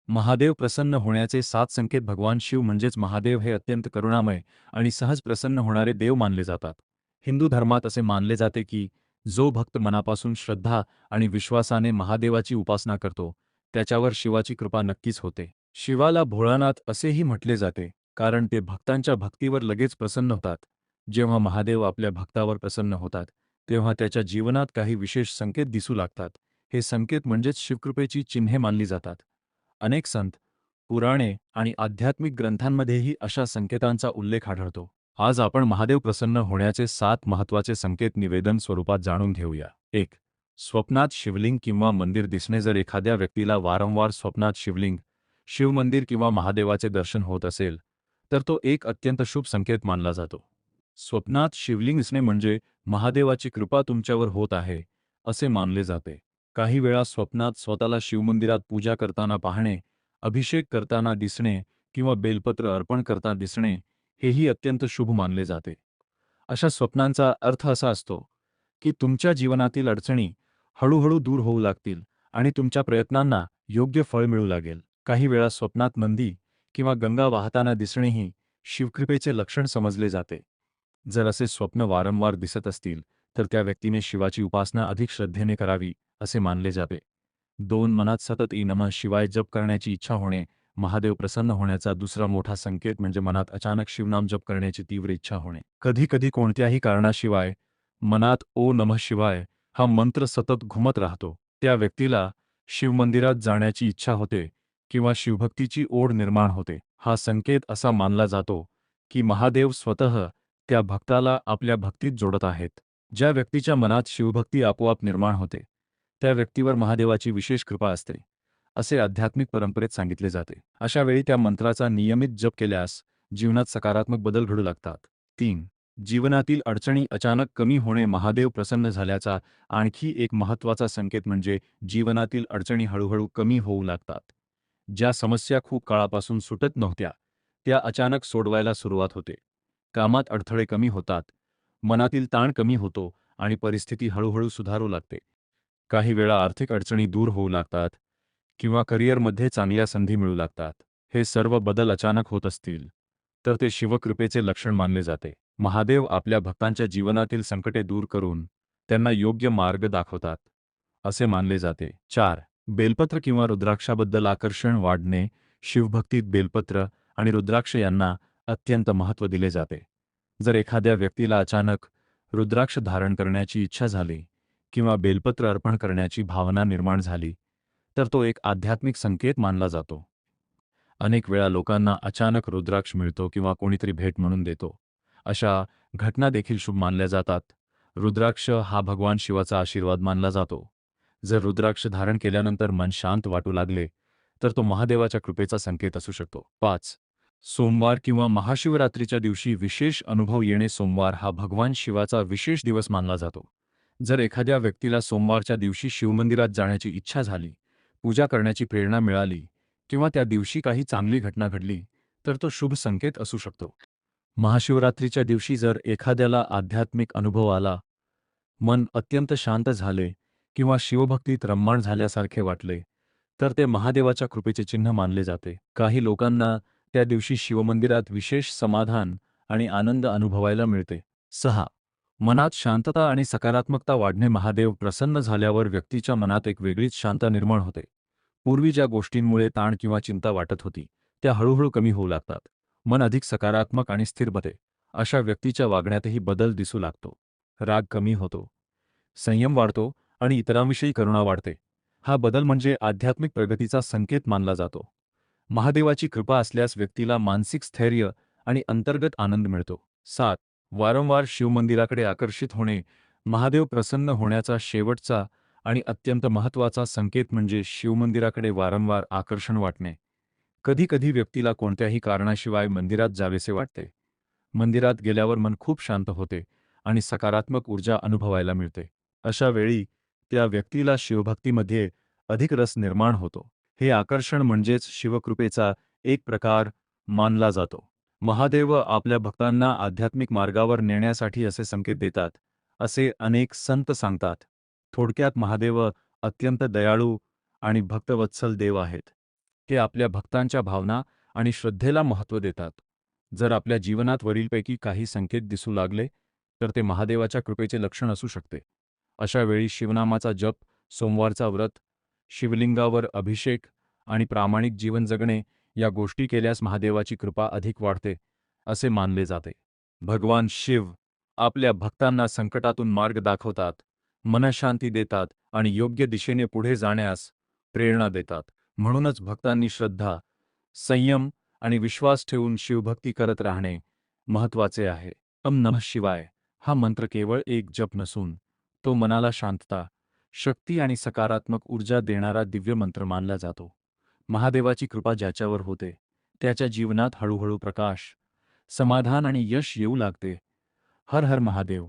महादेव प्रसन्न होण्याचे 7 संकेत. भगवान शिव म्हणजेच महादेव हे अत्यंत करुणामय आणि सहज प्रसन्न होणारे देव मानले जातात. हिंदू धर्मात असे मानले जाते की जो भक्त मनापासून श्रद्धा आणि विश्वासाने महादेवाची उपासना करतो, त्याच्यावर शिवाची कृपा नक्कीच होते. शिवाला भोळानाथ असेही म्हटले जाते, कारण ते भक्तांच्या भक्तीवर लगेच प्रसन्न होतात. जेव्हा महादेव आपल्या भक्तावर प्रसन्न होतात, तेव्हा त्याच्या जीवनात काही विशेष संकेत दिसू लागतात. हे संकेत म्हणजेच शिवकृपेची चिन्हे मानली जातात. अनेक संत, पुराणे आणि आध्यात्मिक ग्रंथांमध्येही अशा संकेतांचा उल्लेख आढळतो. आज आपण महादेव प्रसन्न होण्याचे 7 महत्त्वाचे संकेत निवेदन स्वरूपात जाणून घेऊया. 1. स्वप्नात शिवलिंग किंवा मंदिर दिसणे. जर एखाद्या व्यक्तीला वारंवार स्वप्नात शिवलिंग, शिवमंदिर किंवा महादेवाचे दर्शन होत असेल, तर तो एक अत्यंत शुभ संकेत मानला जातो. स्वप्नात शिवलिंग दिसणे म्हणजे महादेवाची कृपा तुमच्यावर होत आहे, असे मानले जाते. काही वेळा स्वप्नात स्वतःला शिवमंदिरात पूजा करताना पाहणे, अभिषेक करताना दिसणे किंवा बेलपत्र अर्पण करताना दिसणे हेही अत्यंत शुभ मानले जाते. अशा स्वप्नांचा अर्थ असा असतो की तुमच्या जीवनातील अडचणी हळूहळू दूर होऊ लागतील आणि तुमच्या प्रयत्नांना योग्य फळ मिळू लागेल. काही वेळा स्वप्नात नंदी किंवा गंगा वाहताना दिसणेही शिवकृपेचे लक्षण समजले जाते. जर असे स्वप्न वारंवार दिसत असतील, तर त्या व्यक्तीने शिवाची उपासना अधिक श्रद्धेने करावी, असे मानले जाते. 2. मनात सतत नमः शिवाय जप करण्याची इच्छा होणे. महादेव प्रसन्न होण्याचा दुसरा मोठा संकेत म्हणजे मनात अचानक शिवनाम जप करण्याची तीव्र इच्छा होणे. कधी-कधी कोणत्याही कारणाशिवाय मनात ओ नमः शिवाय हा मंत्र सतत घुमत राहतो. त्या व्यक्तीला शिवमंदिरात जाण्याची इच्छा होते किंवा शिवभक्तीची ओढ निर्माण होते. हा संकेत असा मानला जातो की महादेव स्वतः त्या भक्ताला आपल्या भक्तीत जोडत आहेत. ज्या व्यक्तीच्या मनात शिवभक्ती आपोआप निर्माण होते, त्या व्यक्तीवर महादेवाची विशेष कृपा असते, असे आध्यात्मिक परंपरेत सांगितले जाते. अशा वेळी त्या मंत्राचा नियमित जप केल्यास जीवनात सकारात्मक बदल घडू लागतात. 3. जीवनातील अडचणी अचानक कमी होणे. महादेव प्रसन्न झाल्याचा आणखी एक महत्त्वाचा संकेत म्हणजे जीवनातील अडचणी हळूहळू कमी होऊ लागतात. ज्या समस्या खूप काळापासून सुटत नव्हत्या, त्या अचानक सोडवायला सुरुवात होते. कामात अडथळे कमी होतात, मनातील ताण कमी होतो आणि परिस्थिती हळूहळू सुधारू लागते. काही वेळा आर्थिक अडचणी दूर होऊ लागतात किंवा करिअरमध्ये चांगल्या संधी मिळू लागतात. हे सर्व बदल अचानक होत असतील, तर ते शिवकृपेचे लक्षण मानले जाते. महादेव आपल्या भक्तांच्या जीवनातील संकटे दूर करून त्यांना योग्य मार्ग दाखवतात, असे मानले जाते. 4. बेलपत्र किंवा रुद्राक्षाबद्दल आकर्षण वाढणे. शिवभक्तीत बेलपत्र आणि रुद्राक्ष यांना अत्यंत महत्त्व दिले जाते. जर एखाद्या व्यक्तीला अचानक रुद्राक्ष धारण करण्याची इच्छा झाली किंवा बेलपत्र अर्पण करण्याची भावना निर्माण झाली, तर तो एक आध्यात्मिक संकेत मानला जातो. अनेक वेळा लोकांना अचानक रुद्राक्ष मिळतो किंवा कोणीतरी भेट म्हणून देतो. अशा घटना देखील शुभ मानल्या जातात. रुद्राक्ष हा भगवान शिवाचा आशीर्वाद मानला जातो. जर रुद्राक्ष धारण केल्यानंतर मन शांत वाटू लागले, तर तो महादेवाच्या कृपेचा संकेत असू शकतो. 5. सोमवार किंवा महाशिवरात्रीच्या दिवशी विशेष अनुभव येणे. सोमवार हा भगवान शिवाचा विशेष दिवस मानला जातो. जर एखाद्या व्यक्तीला सोमवारच्या दिवशी शिवमंदिरात जाण्याची इच्छा झाली, पूजा करण्याची प्रेरणा मिळाली किंवा त्या दिवशी काही चांगली घटना घडली, तर तो शुभ संकेत असू शकतो. महाशिवरात्रीच्या दिवशी जर एखाद्याला आध्यात्मिक अनुभव आला, मन अत्यंत शांत झाले किंवा शिवभक्तीत रममाण झाल्यासारखे वाटले, तर ते महादेवाच्या कृपेचे चिन्ह मानले जाते. काही लोकांना त्या दिवशी शिवमंदिरात विशेष समाधान आणि आनंद अनुभवायला मिळते. 6. मनात शांतता आणि सकारात्मकता वाढणे. महादेव प्रसन्न झाल्यावर व्यक्तीच्या मनात एक वेगळीच शांतता निर्माण होते. पूर्वी ज्या गोष्टींमुळे ताण किंवा चिंता वाटत होती, त्या हळूहळू कमी होऊ लागतात. मन अधिक सकारात्मक आणि स्थिर बनते. अशा व्यक्तीच्या वागण्यातही बदल दिसू लागतो. राग कमी होतो, संयम वाढतो आणि इतरांविषयी करुणा वाढते. हा बदल म्हणजे आध्यात्मिक प्रगतीचा संकेत मानला जातो. महादेवाची कृपा असल्यास व्यक्तीला मानसिक स्थैर्य आणि अंतर्गत आनंद मिळतो. 7. वारंवार शिवमंदिराकडे आकर्षित होणे. महादेव प्रसन्न होण्याचा शेवटचा आणि अत्यंत महत्त्वाचा संकेत म्हणजे शिवमंदिराकडे वारंवार आकर्षण वाटणे. कधी-कधी व्यक्तीला कोणत्याही कारणाशिवाय मंदिरात जावेसे वाटते. मंदिरात गेल्यावर मन खूप शांत होते आणि सकारात्मक ऊर्जा अनुभवायला मिळते. अशा वेळी त्या व्यक्तीला शिवभक्तीमध्ये अधिक रस निर्माण होतो. हे आकर्षण म्हणजेच शिवकृपेचा एक प्रकार मानला जातो. महादेव आपल्या भक्तांना आध्यात्मिक मार्गावर नेण्यासाठी असे संकेत देतात, असे अनेक संत सांगतात. थोडक्यात महादेव अत्यंत दयाळू आणि भक्तवत्सल देव आहेत. हे आपल्या भक्तांच्या भावना आणि श्रद्धेला महत्त्व देतात. जर आपल्या जीवनात वरीलपैकी काही संकेत दिसू लागले, तर ते महादेवाच्या कृपेचे लक्षण असू शकते. अशा वेळी शिवनामाचा जप, सोमवारचा व्रत, शिवलिंगावर अभिषेक आणि प्रामाणिक जीवन जगणे या गोष्टी केल्यास महादेवाची कृपा अधिक वाढते, असे मानले जाते. भगवान शिव आपल्या भक्तांना संकटातून मार्ग दाखवतात, मनःशांती देतात आणि योग्य दिशेने पुढे जाण्यास प्रेरणा देतात. म्हणूनच भक्तांनी श्रद्धा, संयम आणि विश्वास ठेवून शिवभक्ती करत राहणे महत्त्वाचे आहे. ओम नमः शिवाय हा मंत्र केवळ एक जप नसून तो मनाला शांतता, शक्ती आणि सकारात्मक ऊर्जा देणारा दिव्य मंत्र मानला जातो. महादेवाची कृपा ज्याच्यावर होते, त्याच्या जीवनात हळूहळू प्रकाश, समाधान आणि यश येऊ लागते. हर हर महादेव.